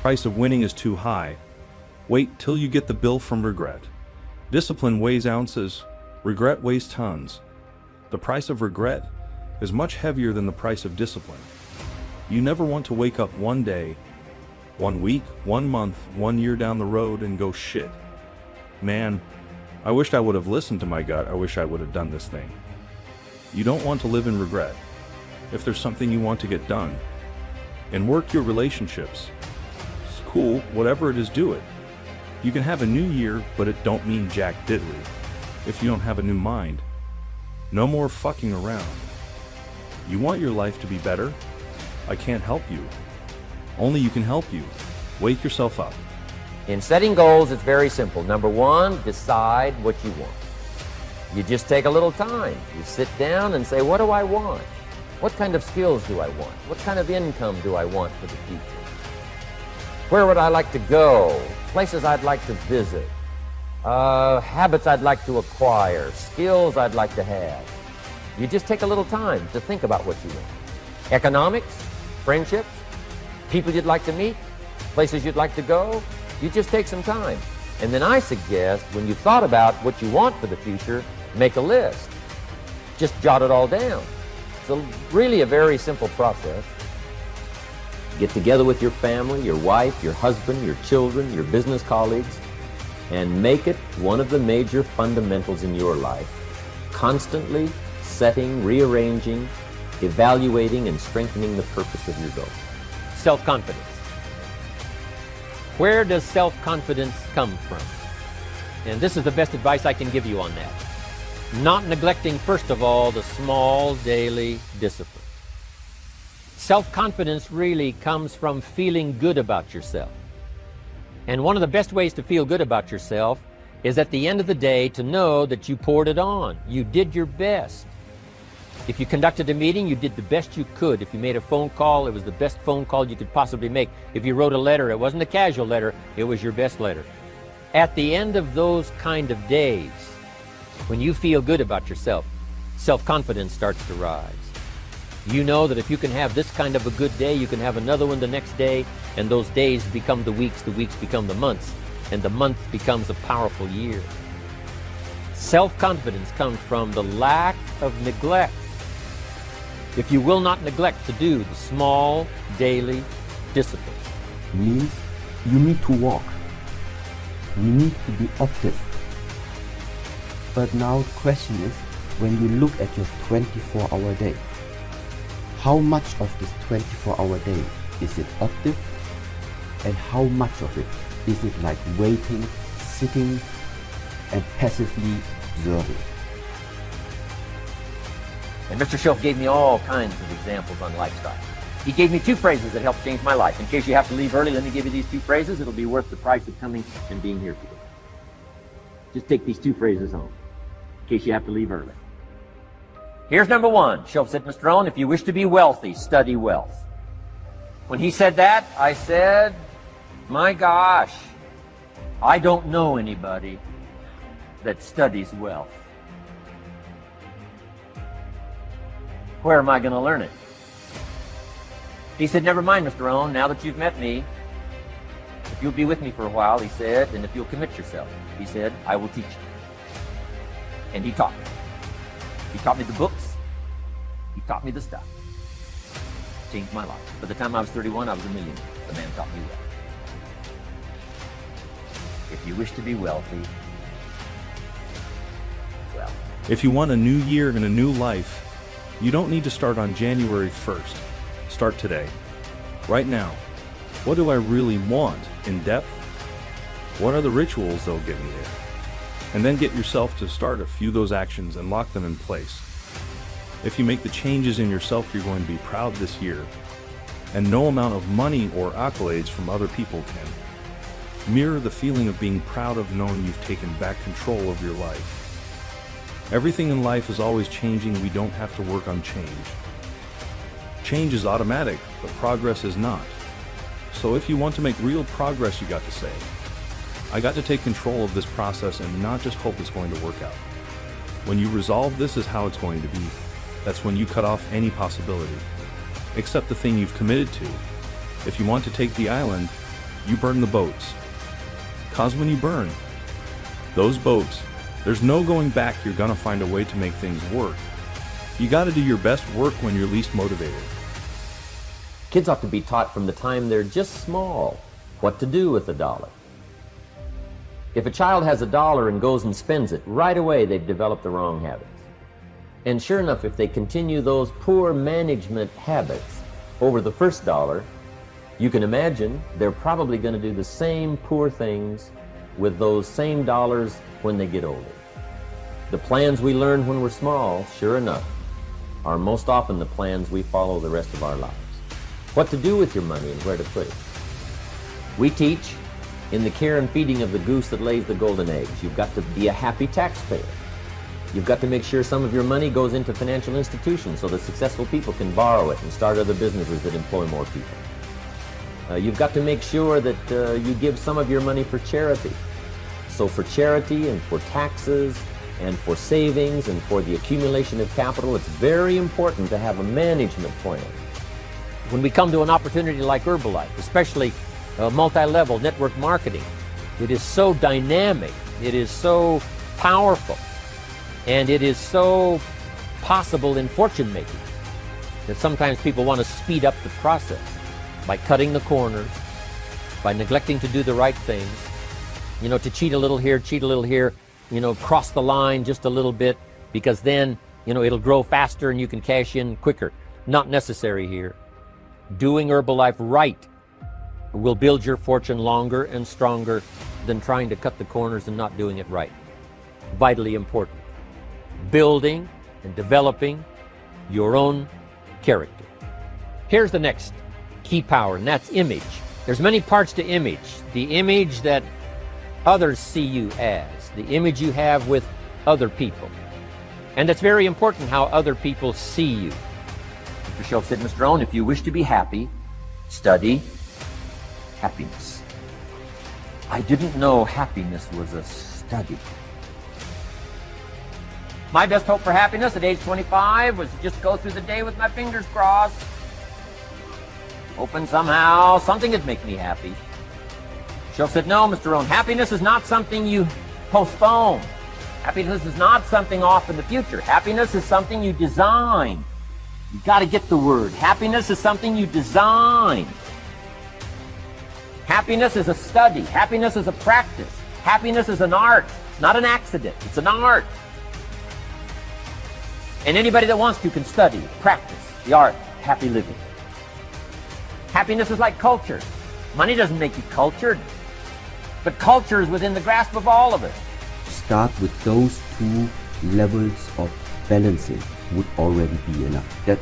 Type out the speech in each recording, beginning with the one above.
Price of winning is too high. Wait till you get the bill from regret. Discipline weighs ounces, regret weighs tons. The price of regret is much heavier than the price of discipline. You never want to wake up one day, 1 week, 1 month, 1 year down the road and go, shit, man, I wished I would have listened to my gut. I wish I would have done this thing. You don't want to live in regret. If there's something you want to get done, and work your relationships, it's cool, whatever it is, do it. You can have a new year, but it don't mean jack diddly if you don't have a new mind. No more fucking around. You want your life to be better? I can't help you. Only you can help you. Wake yourself up. In setting goals, it's very simple. Number one, decide what you want. You just take a little time. You sit down and say, what do I want? What kind of skills do I want? What kind of income do I want for the future? Where would I like to go? Places I'd like to visit. Habits I'd like to acquire. Skills I'd like to have. You just take a little time to think about what you want. Economics, friendships, people you'd like to meet, places you'd like to go. You just take some time. And then I suggest, when you've thought about what you want for the future, make a list. Just jot it all down. It's really a very simple process. Get together with your family, your wife, your husband, your children, your business colleagues, and make it one of the major fundamentals in your life. Constantly setting, rearranging, evaluating, and strengthening the purpose of your goal. Self-confidence. Where does self-confidence come from? And this is the best advice I can give you on that. Not neglecting, first of all, the small daily discipline. Self-confidence really comes from feeling good about yourself. And one of the best ways to feel good about yourself is at the end of the day to know that you poured it on. You did your best. If you conducted a meeting, you did the best you could. If you made a phone call, it was the best phone call you could possibly make. If you wrote a letter, it wasn't a casual letter, it was your best letter. At the end of those kind of days, when you feel good about yourself, self-confidence starts to rise. You know that if you can have this kind of a good day, you can have another one the next day, and those days become the weeks become the months, and the month becomes a powerful year. Self-confidence comes from the lack of neglect. If you will not neglect to do the small daily disciplines. Means you need to walk. You need to be active. But now the question is, when you look at your 24-hour day, how much of this 24-hour day is it active, and how much of it is it like waiting, sitting, and passively observing? And Mr. Shelf gave me all kinds of examples on lifestyle. He gave me 2 phrases that helped change my life. In case you have to leave early, let me give you these 2 phrases. It'll be worth the price of coming and being here today. Just take these 2 phrases home, in case you have to leave early. Here's number 1. Shelf said, Mr. Owen, if you wish to be wealthy, study wealth. When he said that, I said, my gosh, I don't know anybody that studies wealth. Where am I going to learn it? He said, never mind, Mr. Owen, now that you've met me, if you'll be with me for a while, he said, and if you'll commit yourself, he said, I will teach you. And he taught me. He taught me the books. He taught me the stuff. Changed my life. By the time I was 31, I was a millionaire. The man taught me well. If you wish to be wealthy, well. If you want a new year and a new life, you don't need to start on January 1st. Start today. Right now. What do I really want in depth? What are the rituals that'll get me there? And then get yourself to start a few of those actions and lock them in place. If you make the changes in yourself you're going to be proud this year, and no amount of money or accolades from other people can, mirror the feeling of being proud of knowing you've taken back control of your life. Everything in life is always changing. We don't have to work on change. Change is automatic, but progress is not. So if you want to make real progress, you got to say, I got to take control of this process and not just hope it's going to work out. When you resolve this is how it's going to be, that's when you cut off any possibility, except the thing you've committed to. If you want to take the island, you burn the boats. 'Cause when you burn those boats, there's no going back. You're gonna find a way to make things work. You gotta do your best work when you're least motivated. Kids ought to be taught from the time they're just small what to do with $1. If a child has $1 and goes and spends it, right away they've developed the wrong habits. And sure enough, if they continue those poor management habits over the first $1, you can imagine they're probably going to do the same poor things with those same dollars when they get older. The plans we learn when we're small, sure enough, are most often the plans we follow the rest of our lives. What to do with your money and where to put it. We teach in the care and feeding of the goose that lays the golden eggs. You've got to be a happy taxpayer. You've got to make sure some of your money goes into financial institutions so that successful people can borrow it and start other businesses that employ more people. You've got to make sure that you give some of your money for charity. So for charity and for taxes and for savings and for the accumulation of capital, it's very important to have a management plan. When we come to an opportunity like Herbalife, especially multi-level network marketing, it is so dynamic, it is so powerful, and it is so possible in fortune making that sometimes people want to speed up the process by cutting the corners, by neglecting to do the right things, to cheat a little here, cross the line just a little bit, because then, it'll grow faster and you can cash in quicker. Not necessary here. Doing Herbalife right will build your fortune longer and stronger than trying to cut the corners and not doing it right. Vitally important. Building and developing your own character. Here's the next key power, and that's image. There's many parts to image. The image that others see you as, the image you have with other people. And that's very important, how other people see you. Mr. Schultz said, Mr. Owen, if you wish to be happy, study happiness. I didn't know happiness was a study. My best hope for happiness at age 25 was to just go through the day with my fingers crossed, hoping somehow something would make me happy. Schultz said, no, Mr. Owen, happiness is not something you postpone. Happiness is not something off in the future. Happiness is something you design. You've got to get the word. Happiness is something you design. Happiness is a study. Happiness is a practice. Happiness is an art. It's not an accident. It's an art. And anybody that wants to can study, practice the art of happy living. Happiness is like culture. Money doesn't make you cultured, but culture is within the grasp of all of us. Start with those two levels of balancing would already be enough. That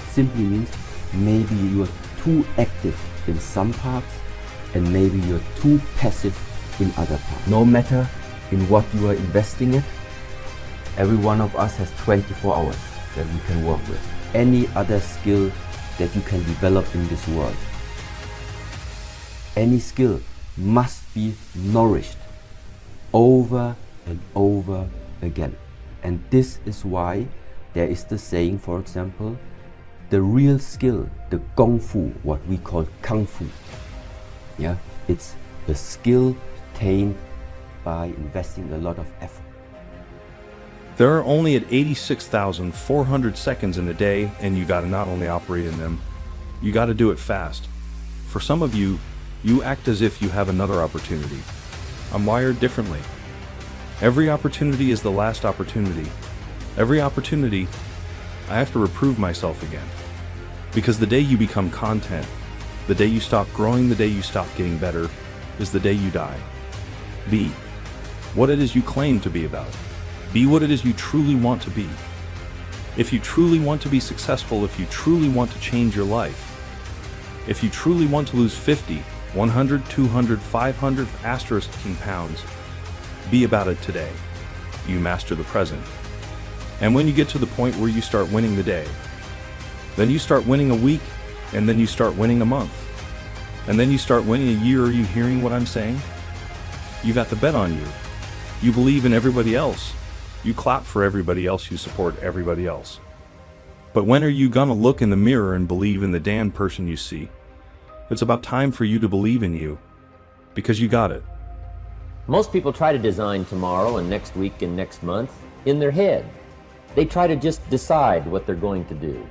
simply means maybe you are too active in some parts and maybe you're too passive in other parts. No matter in what you are investing in, every one of us has 24 hours that we can work with. Any other skill that you can develop in this world, any skill must be nourished over and over again. And this is why there is the saying, for example, the real skill, the Kung Fu, what we call Kung Fu. Yeah, it's a skill attained by investing a lot of effort. There are only at 86,400 seconds in a day, and you gotta not only operate in them, you gotta do it fast. For some of you, you act as if you have another opportunity. I'm wired differently. Every opportunity is the last opportunity. Every opportunity, I have to reprove myself again. Because the day you become content, the day you stop growing, the day you stop getting better, is the day you die. Be what it is you claim to be about. Be what it is you truly want to be. If you truly want to be successful, if you truly want to change your life, if you truly want to lose 50, 100, 200, 500 *king pounds, be about it today. You master the present. And when you get to the point where you start winning the day, then you start winning a week, and then you start winning a month, and then you start winning a year. Are you hearing what I'm saying? You got the bet on you. You believe in everybody else. You clap for everybody else. You support everybody else. But when are you gonna look in the mirror and believe in the damn person you see? It's about time for you to believe in you. because you got it. Most people try to design tomorrow and next week and next month in their head. They try to just decide what they're going to do.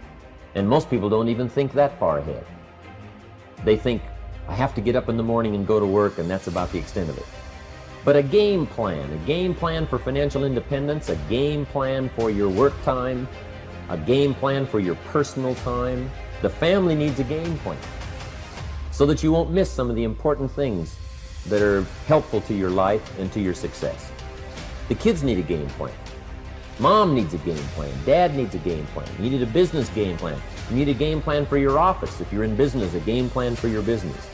And most people don't even think that far ahead. They think, I have to get up in the morning and go to work, and that's about the extent of it. But a game plan for financial independence, a game plan for your work time, a game plan for your personal time. The family needs a game plan so that you won't miss some of the important things that are helpful to your life and to your success. The kids need a game plan. Mom needs a game plan. Dad needs a game plan. You need a business game plan. You need a game plan for your office. If you're in business, a game plan for your business.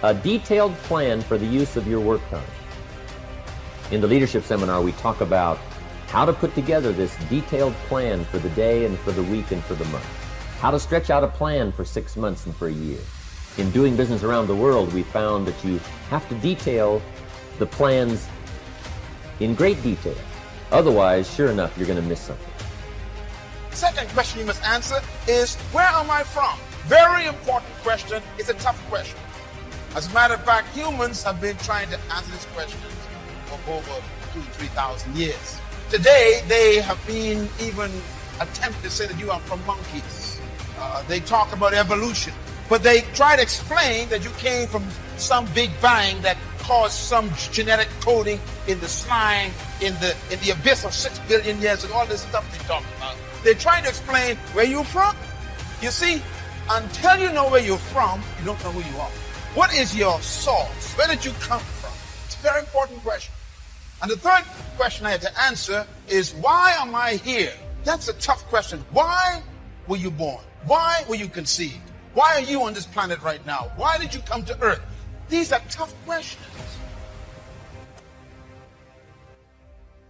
A detailed plan for the use of your work time. In the leadership seminar, we talk about how to put together this detailed plan for the day and for the week and for the month. How to stretch out a plan for 6 months and for a year. In doing business around the world, we found that you have to detail the plans in great detail. Otherwise, sure enough, you're going to miss something. Second question you must answer is, where am I from? Very important question. It's a tough question. As a matter of fact, humans have been trying to answer this question for over 2,000-3,000 years. Today, they have been even attempting to say that you are from monkeys. They talk about evolution, but they try to explain that you came from some big bang that caused some genetic coding in the slime, in the abyss of 6 billion years, and all this stuff they talk about. They're trying to explain where you're from. You see, until you know where you're from, you don't know who you are. What is your source? Where did you come from? It's a very important question. And the third question I have to answer is, why am I here? That's a tough question. Why were you born? Why were you conceived? Why are you on this planet right now? Why did you come to Earth? These are tough questions.